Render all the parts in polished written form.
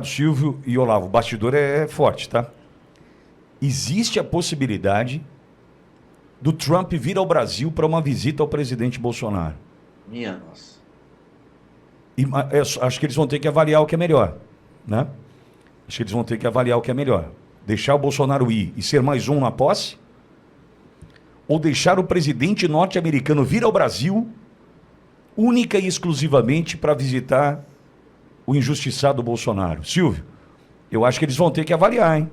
Silvio e Olavo, o bastidor é forte, tá? Existe a possibilidade do Trump vir ao Brasil para uma visita ao presidente Bolsonaro. Minha nossa. E acho que eles vão ter que avaliar o que é melhor, né? Acho que eles vão ter que avaliar o que é melhor. Deixar o Bolsonaro ir e ser mais um na posse? Ou deixar o presidente norte-americano vir ao Brasil única e exclusivamente para visitar o injustiçado Bolsonaro? Silvio, eu acho que eles vão ter que avaliar, hein?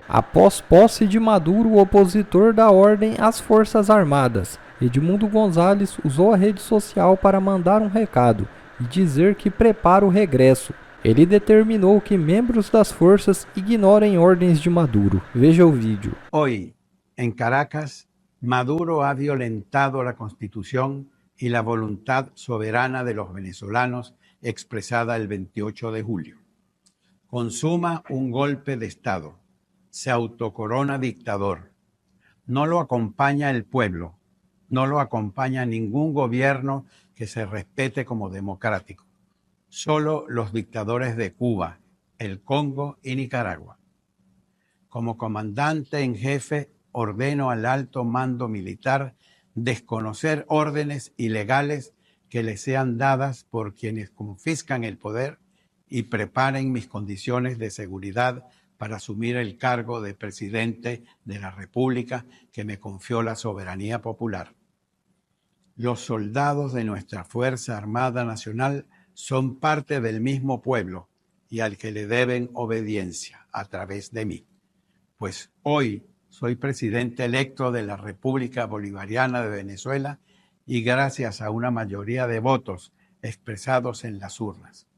Após posse de Maduro, o opositor dá ordem às Forças Armadas. Edmundo Gonzalez usou a rede social para mandar um recado e dizer que prepara o regresso. Ele determinou que membros das forças ignorem ordens de Maduro. Veja o vídeo. Hoy, en Caracas, Maduro ha violentado la Constitución y la voluntad soberana de los venezolanos expresada el 28 de julio. Consuma un golpe de Estado. Se autocorona dictador. No lo acompaña el pueblo. No lo acompaña ningún gobierno que se respete como democrático. Solo los dictadores de Cuba, el Congo y Nicaragua. Como comandante en jefe, ordeno al alto mando militar desconocer órdenes ilegales que le sean dadas por quienes confiscan el poder y preparen mis condiciones de seguridad para asumir el cargo de presidente de la República que me confió la soberanía popular. Los soldados de nuestra Fuerza Armada Nacional son parte del mismo pueblo y al que le deben obediencia a través de mí. Pues hoy soy presidente electo de la República Bolivariana de Venezuela y gracias a una mayoría de votos expresados en las urnas.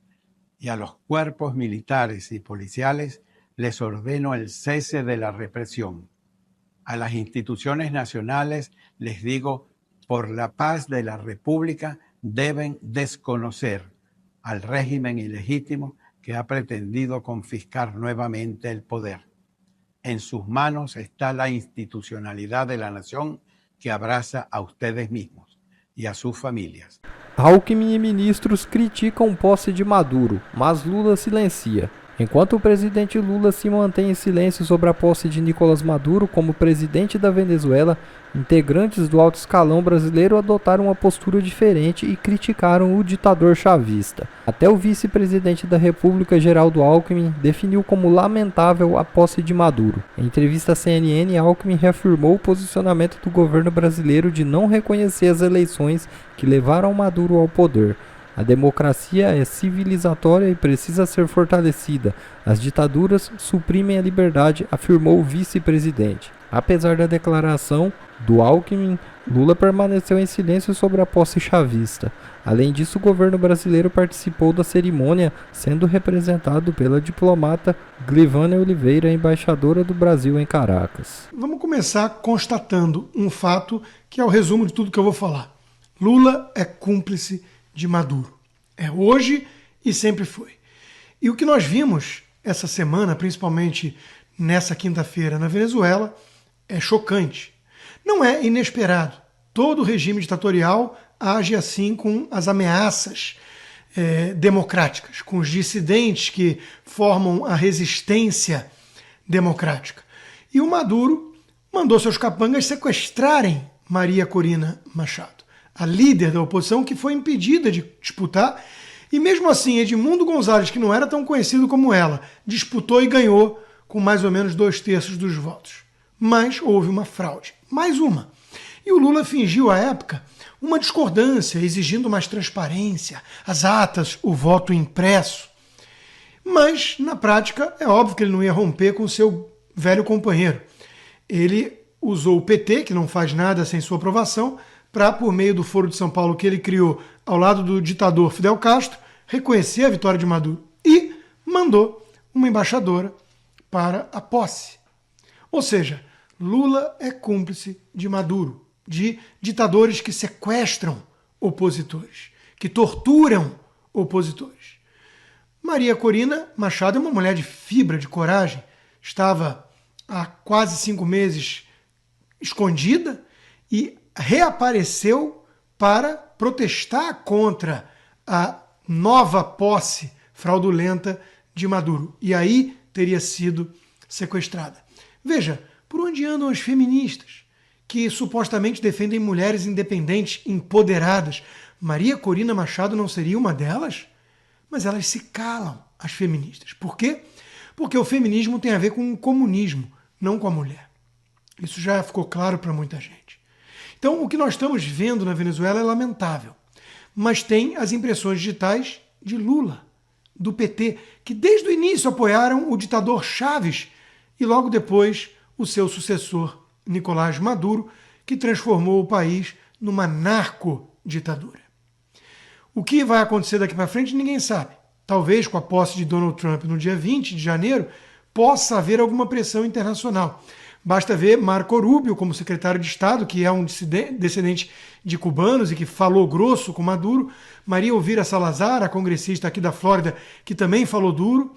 Y a los cuerpos militares y policiales les ordeno el cese de la represión. A las instituciones nacionales les digo, por la paz de la República deben desconocer al régimen ilegítimo que ha pretendido confiscar nuevamente el poder. En sus manos está la institucionalidad de la nación que abraza a ustedes mismos y a sus familias. Alckmin e ministros criticam posse de Maduro, mas Lula silencia. Enquanto o presidente Lula se mantém em silêncio sobre a posse de Nicolás Maduro como presidente da Venezuela, integrantes do alto escalão brasileiro adotaram uma postura diferente e criticaram o ditador chavista. Até o vice-presidente da República, Geraldo Alckmin, definiu como lamentável a posse de Maduro. Em entrevista à CNN, Alckmin reafirmou o posicionamento do governo brasileiro de não reconhecer as eleições que levaram Maduro ao poder. A democracia é civilizatória e precisa ser fortalecida. As ditaduras suprimem a liberdade, afirmou o vice-presidente. Apesar da declaração do Alckmin, Lula permaneceu em silêncio sobre a posse chavista. Além disso, o governo brasileiro participou da cerimônia, sendo representado pela diplomata Glivânia Oliveira, embaixadora do Brasil em Caracas. Vamos começar constatando um fato que é o resumo de tudo que eu vou falar. Lula é cúmplice de Maduro. É hoje e sempre foi. E o que nós vimos essa semana, principalmente nessa quinta-feira na Venezuela, é chocante. Não é inesperado. Todo regime ditatorial age assim com as ameaças democráticas, com os dissidentes que formam a resistência democrática. E o Maduro mandou seus capangas sequestrarem Maria Corina Machado, a líder da oposição, que foi impedida de disputar, e mesmo assim Edmundo Gonzalez, que não era tão conhecido como ela, disputou e ganhou com mais ou menos 2/3 dos votos. Mas houve uma fraude, mais uma. E o Lula fingiu à época uma discordância, exigindo mais transparência, as atas, o voto impresso. Mas, na prática, é óbvio que ele não ia romper com seu velho companheiro. Ele usou o PT, que não faz nada sem sua aprovação, para, por meio do Foro de São Paulo que ele criou ao lado do ditador Fidel Castro, reconhecer a vitória de Maduro e mandou uma embaixadora para a posse. Ou seja, Lula é cúmplice de Maduro, de ditadores que sequestram opositores, que torturam opositores. Maria Corina Machado é uma mulher de fibra, de coragem, estava há quase 5 meses escondida e reapareceu para protestar contra a nova posse fraudulenta de Maduro. E aí teria sido sequestrada. Veja, por onde andam as feministas, que supostamente defendem mulheres independentes, empoderadas? Maria Corina Machado não seria uma delas? Mas elas se calam, as feministas. Por quê? Porque o feminismo tem a ver com o comunismo, não com a mulher. Isso já ficou claro para muita gente. Então, o que nós estamos vendo na Venezuela é lamentável. Mas tem as impressões digitais de Lula, do PT, que desde o início apoiaram o ditador Chávez e logo depois o seu sucessor, Nicolás Maduro, que transformou o país numa narco-ditadura. O que vai acontecer daqui para frente ninguém sabe. Talvez com a posse de Donald Trump no dia 20 de janeiro possa haver alguma pressão internacional. Basta ver Marco Rubio como secretário de Estado, que é um descendente de cubanos e que falou grosso com Maduro. Maria Elvira Salazar, a congressista aqui da Flórida, que também falou duro.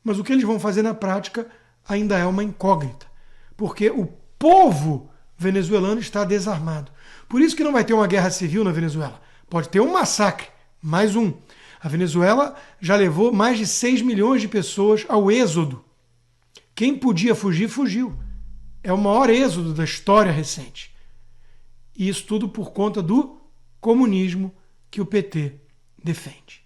Mas o que eles vão fazer na prática ainda é uma incógnita. Porque o povo venezuelano está desarmado. Por isso que não vai ter uma guerra civil na Venezuela. Pode ter um massacre, mais um. A Venezuela já levou mais de 6 milhões de pessoas ao êxodo. Quem podia fugir, fugiu. É o maior êxodo da história recente. E isso tudo por conta do comunismo que o PT defende.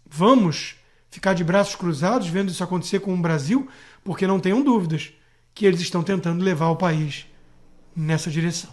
Vamos ficar de braços cruzados vendo isso acontecer com o Brasil, porque não tenham dúvidas que eles estão tentando levar o país nessa direção.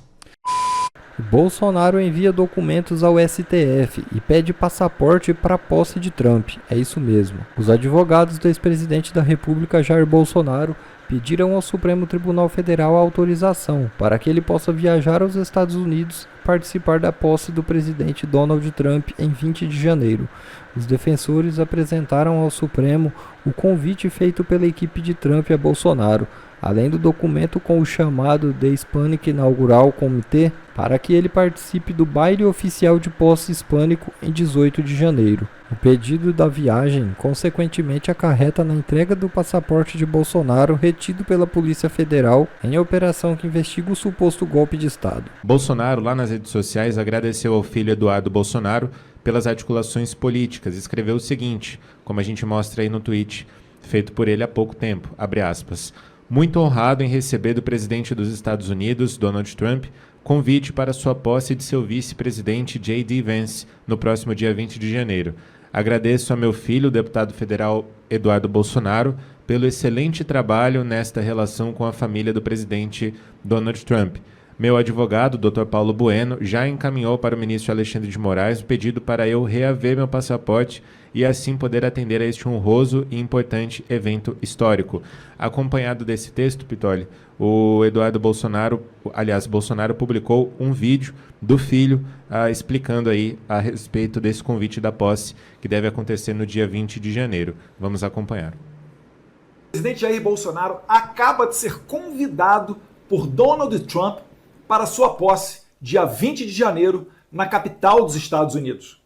Bolsonaro envia documentos ao STF e pede passaporte para a posse de Trump. É isso mesmo. Os advogados do ex-presidente da República, Jair Bolsonaro, pediram ao Supremo Tribunal Federal a autorização para que ele possa viajar aos Estados Unidos e participar da posse do presidente Donald Trump em 20 de janeiro. Os defensores apresentaram ao Supremo o convite feito pela equipe de Trump a Bolsonaro, além do documento com o chamado The Hispanic Inaugural Committee, para que ele participe do baile oficial de posse hispânico em 18 de janeiro. O pedido da viagem, consequentemente, acarreta na entrega do passaporte de Bolsonaro retido pela Polícia Federal em operação que investiga o suposto golpe de Estado. Bolsonaro, lá nas redes sociais, agradeceu ao filho Eduardo Bolsonaro pelas articulações políticas. Escreveu o seguinte, como a gente mostra aí no tweet, feito por ele há pouco tempo, abre aspas, muito honrado em receber do presidente dos Estados Unidos, Donald Trump, convite para sua posse de seu vice-presidente J.D. Vance no próximo dia 20 de janeiro. Agradeço a meu filho, o deputado federal Eduardo Bolsonaro, pelo excelente trabalho nesta relação com a família do presidente Donald Trump. Meu advogado, Dr. Paulo Bueno, já encaminhou para o ministro Alexandre de Moraes o pedido para eu reaver meu passaporte e assim poder atender a este honroso e importante evento histórico. Acompanhado desse texto, Pitoli, o Eduardo Bolsonaro, aliás, Bolsonaro publicou um vídeo do filho explicando aí a respeito desse convite da posse que deve acontecer no dia 20 de janeiro. Vamos acompanhar. O presidente Jair Bolsonaro acaba de ser convidado por Donald Trump para sua posse, dia 20 de janeiro, na capital dos Estados Unidos.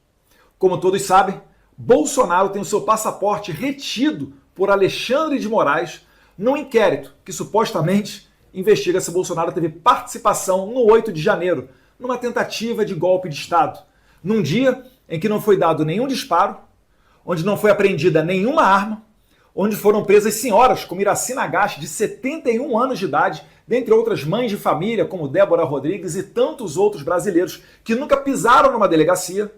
Como todos sabem, Bolsonaro tem o seu passaporte retido por Alexandre de Moraes num inquérito que supostamente investiga se Bolsonaro teve participação no 8 de janeiro, numa tentativa de golpe de Estado, num dia em que não foi dado nenhum disparo, onde não foi apreendida nenhuma arma, onde foram presas senhoras como Iraci Nagashi, de 71 anos de idade, dentre outras mães de família, como Débora Rodrigues e tantos outros brasileiros que nunca pisaram numa delegacia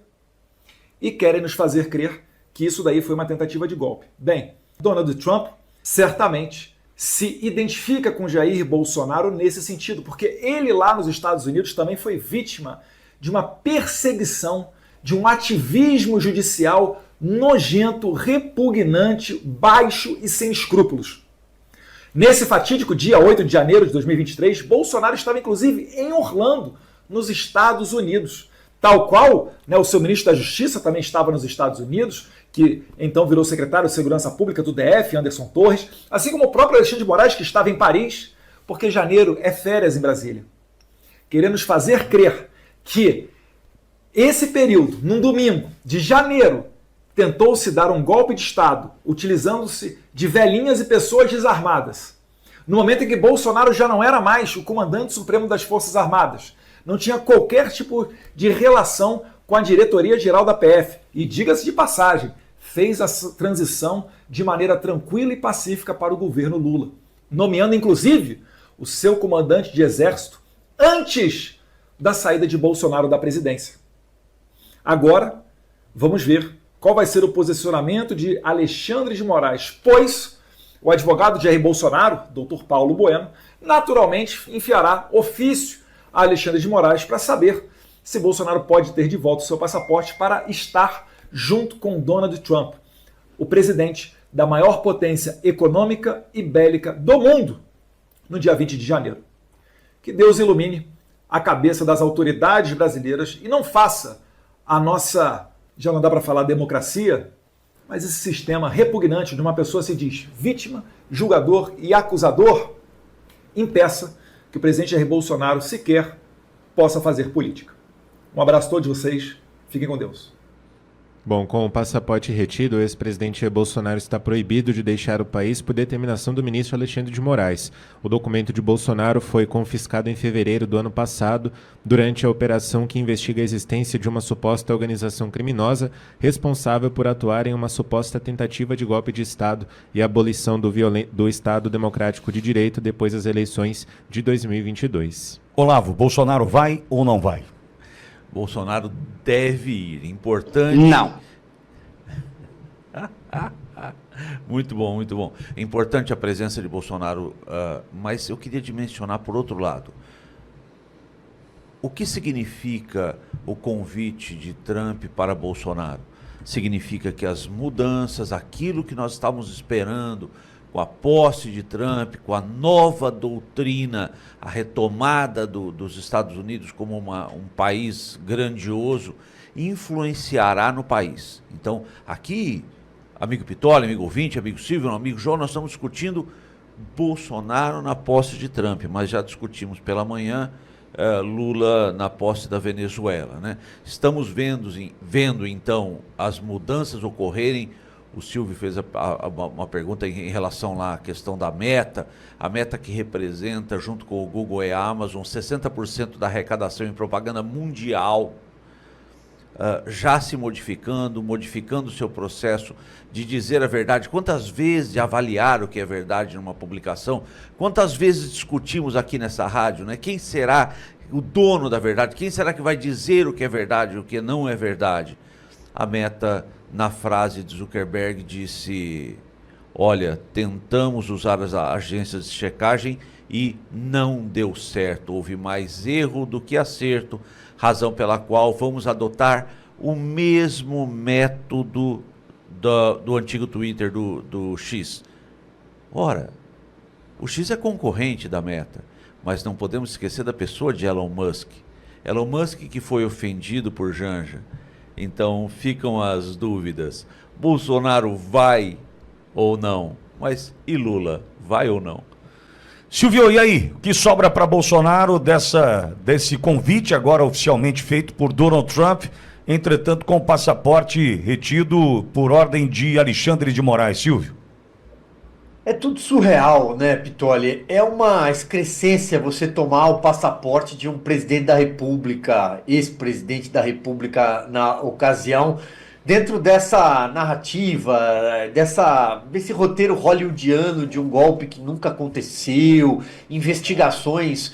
e querem nos fazer crer que isso daí foi uma tentativa de golpe. Bem, Donald Trump certamente se identifica com Jair Bolsonaro nesse sentido, porque ele lá nos Estados Unidos também foi vítima de uma perseguição, de um ativismo judicial nojento, repugnante, baixo e sem escrúpulos. Nesse fatídico dia 8 de janeiro de 2023, Bolsonaro estava inclusive em Orlando, nos Estados Unidos, tal qual o seu ministro da Justiça também estava nos Estados Unidos, que então virou secretário de Segurança Pública do DF, Anderson Torres, assim como o próprio Alexandre de Moraes, que estava em Paris, porque janeiro é férias em Brasília. Querendo nos fazer crer que esse período, num domingo de janeiro, tentou-se dar um golpe de Estado, utilizando-se de velhinhas e pessoas desarmadas. No momento em que Bolsonaro já não era mais o comandante supremo das Forças Armadas, não tinha qualquer tipo de relação com a diretoria-geral da PF. E diga-se de passagem, fez a transição de maneira tranquila e pacífica para o governo Lula, nomeando inclusive o seu comandante de exército antes da saída de Bolsonaro da presidência. Agora, vamos ver qual vai ser o posicionamento de Alexandre de Moraes, pois o advogado de Jair Bolsonaro, Dr. Paulo Bueno, naturalmente enviará ofício a Alexandre de Moraes para saber se Bolsonaro pode ter de volta o seu passaporte para estar junto com Donald Trump, o presidente da maior potência econômica e bélica do mundo, no dia 20 de janeiro. Que Deus ilumine a cabeça das autoridades brasileiras e não faça a nossa, já não dá para falar democracia, mas esse sistema repugnante de uma pessoa se diz vítima, julgador e acusador, impeça que o presidente Jair Bolsonaro sequer possa fazer política. Um abraço a todos vocês, fiquem com Deus. Bom, com o passaporte retido, o ex-presidente Bolsonaro está proibido de deixar o país por determinação do ministro Alexandre de Moraes. O documento de Bolsonaro foi confiscado em fevereiro do ano passado, durante a operação que investiga a existência de uma suposta organização criminosa responsável por atuar em uma suposta tentativa de golpe de Estado e abolição do Estado Democrático de Direito depois das eleições de 2022. Olavo, Bolsonaro vai ou não vai? Bolsonaro deve ir. Importante. Não. Muito bom, muito bom. É importante a presença de Bolsonaro, mas eu queria dimensionar por outro lado. O que significa o convite de Trump para Bolsonaro? Significa que as mudanças, aquilo que nós estávamos esperando, com a posse de Trump, com a nova doutrina, a retomada dos Estados Unidos como um país grandioso, influenciará no país. Então, aqui, amigo Pitoli, amigo ouvinte, amigo Silvio, amigo João, nós estamos discutindo Bolsonaro na posse de Trump, mas já discutimos pela manhã Lula na posse da Venezuela, né? Estamos vendo, então, as mudanças ocorrerem. O Silvio fez uma pergunta em relação lá à questão da Meta, a Meta que representa, junto com o Google e a Amazon, 60% da arrecadação em propaganda mundial, já se modificando o seu processo de dizer a verdade. Quantas vezes de avaliar o que é verdade numa publicação, quantas vezes discutimos aqui nessa rádio, né? Quem será o dono da verdade? Quem será que vai dizer o que é verdade e o que não é verdade? A Meta, na frase de Zuckerberg, disse: olha, tentamos usar as agências de checagem e não deu certo, houve mais erro do que acerto, razão pela qual vamos adotar o mesmo método do antigo Twitter, do X. Ora, o X é concorrente da Meta, mas não podemos esquecer da pessoa de Elon Musk. Elon Musk que foi ofendido por Janja. Então ficam as dúvidas. Bolsonaro vai ou não? Mas e Lula, vai ou não? Silvio, e aí? O que sobra para Bolsonaro desse convite agora oficialmente feito por Donald Trump, entretanto com o passaporte retido por ordem de Alexandre de Moraes? Silvio? É tudo surreal, né, Pitoli? É uma excrescência você tomar o passaporte de um presidente da República, ex-presidente da República na ocasião, dentro dessa narrativa, desse roteiro hollywoodiano de um golpe que nunca aconteceu, investigações,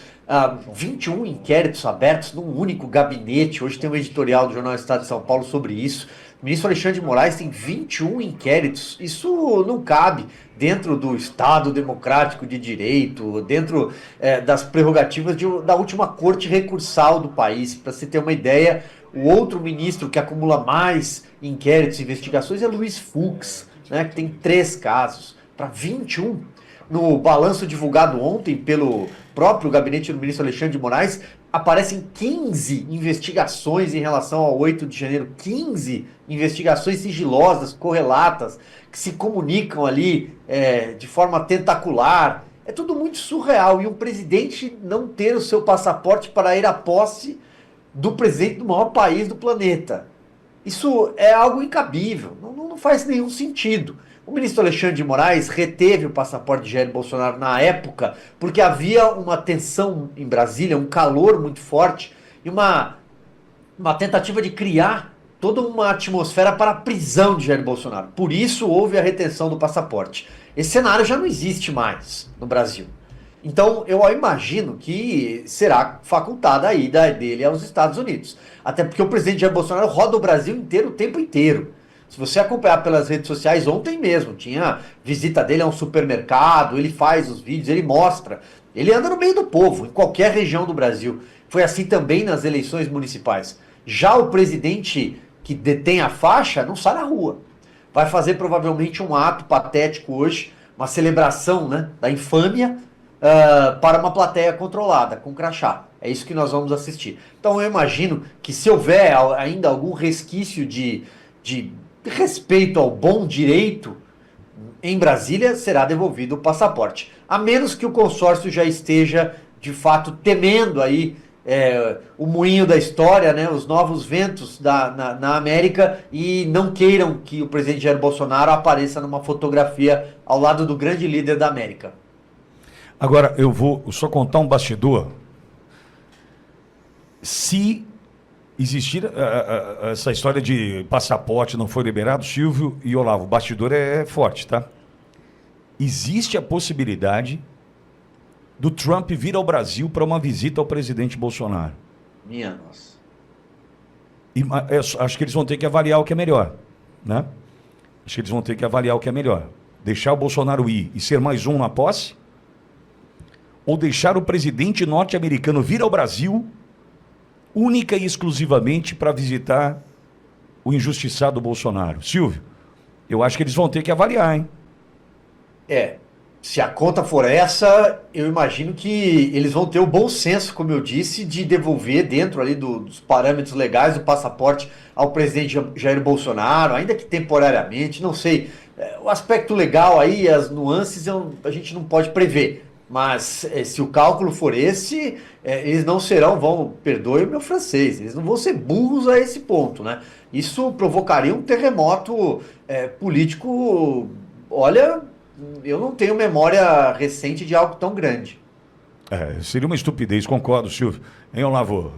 21 inquéritos abertos num único gabinete. Hoje tem um editorial do Jornal Estado de São Paulo sobre isso. O ministro Alexandre de Moraes tem 21 inquéritos. Isso não cabe dentro do Estado Democrático de Direito, dentro das prerrogativas da última corte recursal do país. Para você ter uma ideia, o outro ministro que acumula mais inquéritos e investigações é Luiz Fux, né, que tem 3 casos, para 21. No balanço divulgado ontem pelo próprio gabinete do ministro Alexandre de Moraes, aparecem 15 investigações em relação ao 8 de janeiro, 15 investigações sigilosas, correlatas, que se comunicam ali de forma tentacular. É tudo muito surreal. E um presidente não ter o seu passaporte para ir à posse do presidente do maior país do planeta. Isso é algo incabível, não faz nenhum sentido. O ministro Alexandre de Moraes reteve o passaporte de Jair Bolsonaro na época porque havia uma tensão em Brasília, um calor muito forte e uma tentativa de criar toda uma atmosfera para a prisão de Jair Bolsonaro. Por isso houve a retenção do passaporte. Esse cenário já não existe mais no Brasil. Então eu imagino que será facultada a ida dele aos Estados Unidos. Até porque o presidente Jair Bolsonaro roda o Brasil inteiro o tempo inteiro. Se você acompanhar pelas redes sociais, ontem mesmo tinha visita dele a um supermercado, ele faz os vídeos, ele mostra. Ele anda no meio do povo, em qualquer região do Brasil. Foi assim também nas eleições municipais. Já o presidente que detém a faixa não sai na rua. Vai fazer provavelmente um ato patético hoje, uma celebração, né, da infâmia para uma plateia controlada, com crachá. É isso que nós vamos assistir. Então eu imagino que se houver ainda algum resquício de respeito ao bom direito em Brasília, será devolvido o passaporte. A menos que o consórcio já esteja, de fato, temendo aí o moinho da história, né, os novos ventos na América e não queiram que o presidente Jair Bolsonaro apareça numa fotografia ao lado do grande líder da América. Agora, eu vou só contar um bastidor. Se existir essa história de passaporte não foi liberado, Silvio e Olavo, o bastidor é forte, tá? Existe a possibilidade do Trump vir ao Brasil para uma visita ao presidente Bolsonaro. Minha nossa. E acho que eles vão ter que avaliar o que é melhor, né? Acho que eles vão ter que avaliar o que é melhor. Deixar o Bolsonaro ir e ser mais um na posse? Ou deixar o presidente norte-americano vir ao Brasil única e exclusivamente para visitar o injustiçado Bolsonaro? Silvio, eu acho que eles vão ter que avaliar, hein? Se a conta for essa, eu imagino que eles vão ter o bom senso, como eu disse, de devolver dentro ali dos parâmetros legais do passaporte ao presidente Jair Bolsonaro, ainda que temporariamente, não sei. O aspecto legal aí, as nuances, a gente não pode prever. Mas se o cálculo for esse, eles não serão, perdoe o meu francês, eles não vão ser burros a esse ponto, né? Isso provocaria um terremoto político. Olha, eu não tenho memória recente de algo tão grande. Seria uma estupidez, concordo, Silvio. Hein, Olavo?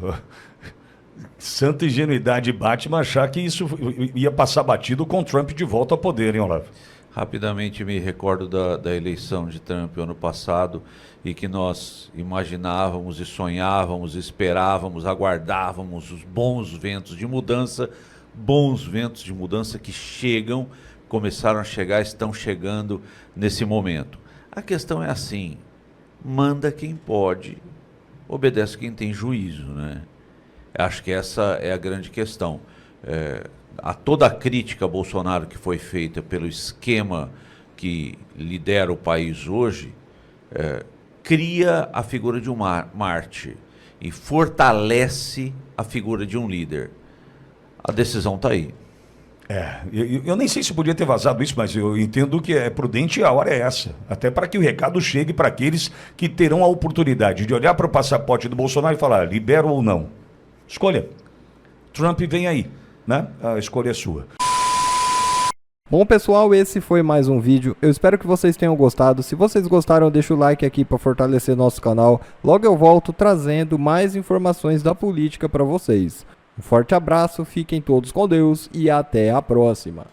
Santa ingenuidade Batman achar que isso ia passar batido com Trump de volta ao poder, hein, Olavo? Rapidamente me recordo da eleição de Trump ano passado e que nós imaginávamos e sonhávamos, esperávamos, aguardávamos os bons ventos de mudança que chegam, começaram a chegar, estão chegando nesse momento. A questão é assim, manda quem pode, obedece quem tem juízo, né? Acho que essa é a grande questão. A toda a crítica a Bolsonaro que foi feita pelo esquema que lidera o país hoje, cria a figura de um mártir e fortalece a figura de um líder. A decisão está aí. Eu nem sei se podia ter vazado isso, mas eu entendo que é prudente e a hora é essa. Até para que o recado chegue para aqueles que terão a oportunidade de olhar para o passaporte do Bolsonaro e falar, libero ou não. Escolha. Trump vem aí. Né? A escolha é sua. Bom, pessoal, esse foi mais um vídeo. Eu espero que vocês tenham gostado. Se vocês gostaram, deixa o like aqui para fortalecer nosso canal. Logo eu volto trazendo mais informações da política para vocês. Um forte abraço, fiquem todos com Deus e até a próxima.